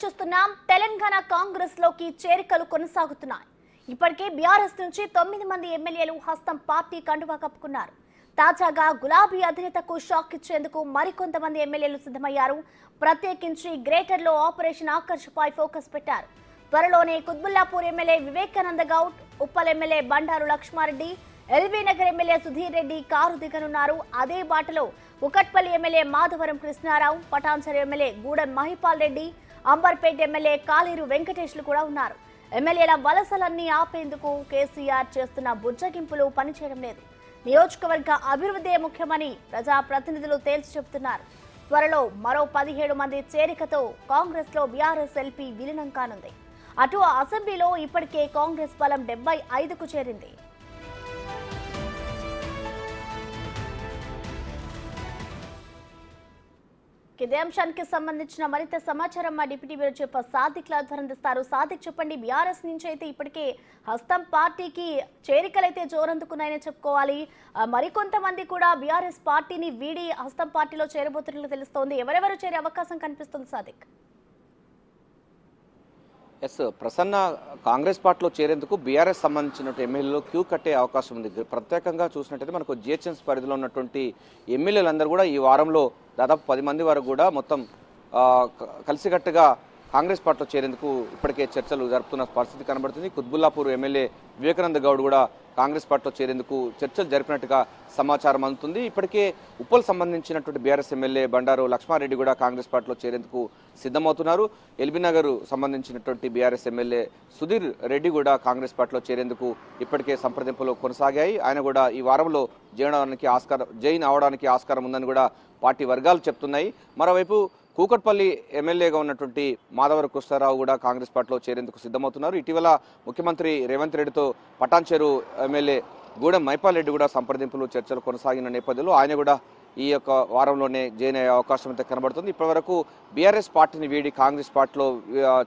చూస్తున్నాం తెలంగాణ కాంగ్రెస్ లోకి చేరికలు కొనసాగుతున్నాయి. ఇప్పటికే బీఆర్ఎస్ నుంచి 9 మంది ఎమ్మెల్యేలు హస్తం పార్టీ కండువా కప్పుకున్నారు. తాజాగా గులాబీ అధినేతకు షాక్ ఇచ్చేందుకు మరికొంతమంది ఎమ్మెల్యేలు సిద్ధమయ్యారు. ప్రత్యేకించి గ్రేటర్ లో ఆపరేషన్ ఆకర్ష్ పై ఫోకస్ పెట్టారు. త్వరలోనే Quthbullapur MLA Vivekananda Goud, Uppal MLA Bandaru Laxma Reddy, LB Nagar MLA Sudheer Reddy car దిగనున్నారు. అదే బాటలో Kukatpally MLA Madhavaram Krishna Rao, Patancheru MLA Gudem Mahipal Reddy, Amberpet MLA Kaleru వెంకటేష్లు కూడా ఉన్నారు. ఎమ్మెల్యేల వలసలన్నీ ఆపేందుకు కేసీఆర్ చేస్తున్న బుజ్జగింపులు పనిచేయడం లేదు. నియోజకవర్గ అభివృద్ధే ముఖ్యమని ప్రజాప్రతినిధులు తేల్చి చెబుతున్నారు. త్వరలో మరో 17 మంది చేరికతో కాంగ్రెస్ లో బీఆర్ఎస్ ఎల్పీ విలీనం కానుంది. అటు అసెంబ్లీలో ఇప్పటికే కాంగ్రెస్ బలం 75కు చేరింది. ఇదే అంశానికి సంబంధించిన మరింత సమాచారం మా డిప్యూటీ బ్యూరో చీఫ్ సాదిక్ అందిస్తారు. సాదిక్, చెప్పండి. బీఆర్ఎస్ నుంచి అయితే ఇప్పటికే హస్తం పార్టీకి చేరికలైతే జోరందుకున్నాయని చెప్పుకోవాలి. మరికొంతమంది కూడా బీఆర్ఎస్ పార్టీని వీడి హస్తం పార్టీలో చేరబోతున్నట్లు తెలుస్తోంది. ఎవరెవరు చేరే అవకాశం కనిపిస్తుంది సాదిక్? ఎస్ ప్రసన్న కాంగ్రెస్ పార్టీలో చేరేందుకు బీఆర్ఎస్ సంబంధించిన ఎమ్మెల్యేలు క్యూ కట్టే అవకాశం ఉంది. ప్రత్యేకంగా చూసినట్టయితే మనకు జిహెచ్ఎంసీ పరిధిలో ఉన్నటువంటి ఎమ్మెల్యేలందరూ కూడా ఈ వారంలో దాదాపు 10 మంది వరకు కూడా మొత్తం కలిసికట్టుగా కాంగ్రెస్ పార్టీలో చేరేందుకు ఇప్పటికే చర్చలు జరుపుతున్న పరిస్థితి కనబడుతుంది. కుత్బుల్లాపూర్ ఎమ్మెల్యే వివేకానంద గౌడ్ కూడా కాంగ్రెస్ పార్టీలో చేరేందుకు చర్చలు జరిపినట్టుగా సమాచారం అందుతుంది. ఇప్పటికే ఉప్పల్ సంబంధించినటువంటి బీఆర్ఎస్ ఎమ్మెల్యే బండారు లక్ష్మారెడ్డి కూడా కాంగ్రెస్ పార్టీలో చేరేందుకు సిద్ధమవుతున్నారు. ఎల్బీ నగర్ సంబంధించినటువంటి బీఆర్ఎస్ ఎమ్మెల్యే సుధీర్ రెడ్డి కూడా కాంగ్రెస్ పార్టీలో చేరేందుకు ఇప్పటికే సంప్రదింపులు కొనసాగాయి. ఆయన కూడా ఈ వారంలో జాయిన్ అవడానికి ఆస్కారం ఉందని కూడా పార్టీ వర్గాలు చెప్తున్నాయి. మరోవైపు కూకట్పల్లి ఎమ్మెల్యేగా ఉన్నటువంటి మాధవరం కృష్ణారావు కూడా కాంగ్రెస్ పార్టీలో చేరేందుకు సిద్ధమవుతున్నారు. ఇటీవల ముఖ్యమంత్రి రేవంత్ రెడ్డితో పటాన్చెరు ఎమ్మెల్యే గూడెం మహిపాల్ రెడ్డి కూడా సంప్రదింపులు చర్చలు కొనసాగిన నేపథ్యంలో ఆయన కూడా ఈ యొక్క వారంలోనే జాయిన్ అయ్యే అవకాశం అయితే కనబడుతుంది. ఇప్పటివరకు బీఆర్ఎస్ పార్టీని వీడి కాంగ్రెస్ పార్టీలో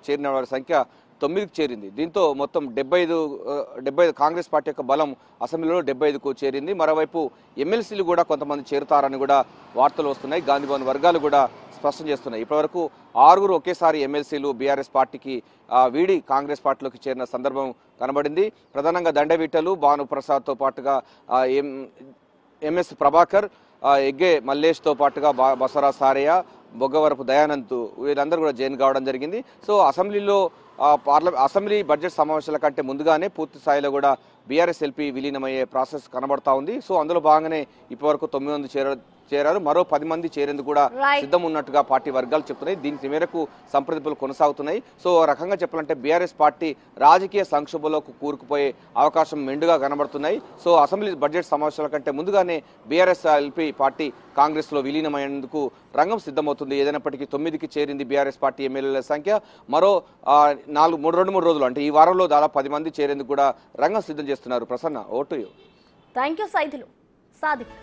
చేరిన వారి సంఖ్య 9కి చేరింది. దీంతో మొత్తం 75 కాంగ్రెస్ పార్టీ యొక్క బలం అసెంబ్లీలో 75కు చేరింది. మరోవైపు ఎమ్మెల్సీలు కూడా కొంతమంది చేరుతారని కూడా వార్తలు వస్తున్నాయి. గాంధీభవన్ వర్గాలు కూడా స్పష్టం చేస్తున్నాయి. ఇప్పటివరకు 6 ఒకేసారి ఎమ్మెల్సీలు బీఆర్ఎస్ పార్టీకి వీడి కాంగ్రెస్ పార్టీలోకి చేరిన సందర్భం కనబడింది. ప్రధానంగా దండవిట్టలు, భానుప్రసాద్తో పాటుగా ఎంఎస్ ప్రభాకర్, ఎగ్గే మల్లేష్తో పాటుగా బసవరాజ్ సారయ్య, బొగ్గవరపు దయానంద్ వీళ్ళందరూ కూడా జాయిన్ కావడం జరిగింది. సో అసెంబ్లీ బడ్జెట్ సమావేశాల కంటే ముందుగానే పూర్తి స్థాయిలో కూడా బీఆర్ఎస్ ఎల్పీ విలీనమయ్యే ప్రాసెస్ కనబడతా ఉంది. సో అందులో భాగంగానే ఇప్పటివరకు 9 మంది చేరారు. మరో 10 మంది చేరేందుకు కూడా సిద్ధం ఉన్నట్టుగా పార్టీ వర్గాలు చెప్తున్నాయి. దీని మేరకు సంప్రదింపులు కొనసాగుతున్నాయి. సో రకంగా చెప్పాలంటే బీఆర్ఎస్ పార్టీ రాజకీయ సంక్షోభంలోకి కూరుకుపోయే అవకాశం మెండుగా కనబడుతున్నాయి. సో అసెంబ్లీ బడ్జెట్ సమావేశాల కంటే ముందుగానే బీఆర్ఎస్ ఎల్పీ పార్టీ కాంగ్రెస్ లో విలీనమయ్యేందుకు రంగం సిద్ధమవుతుంది. ఏదైనప్పటికీ 9కి చేరింది బీఆర్ఎస్ పార్టీ ఎమ్మెల్యేల సంఖ్య. మరో 2-3 రోజులు అంటే ఈ వారంలో దాదాపు 10 మంది చేరేందుకు కూడా రంగం సిద్ధం చేస్తున్నారు. Prasanna, vote you. Thank you Sadiq.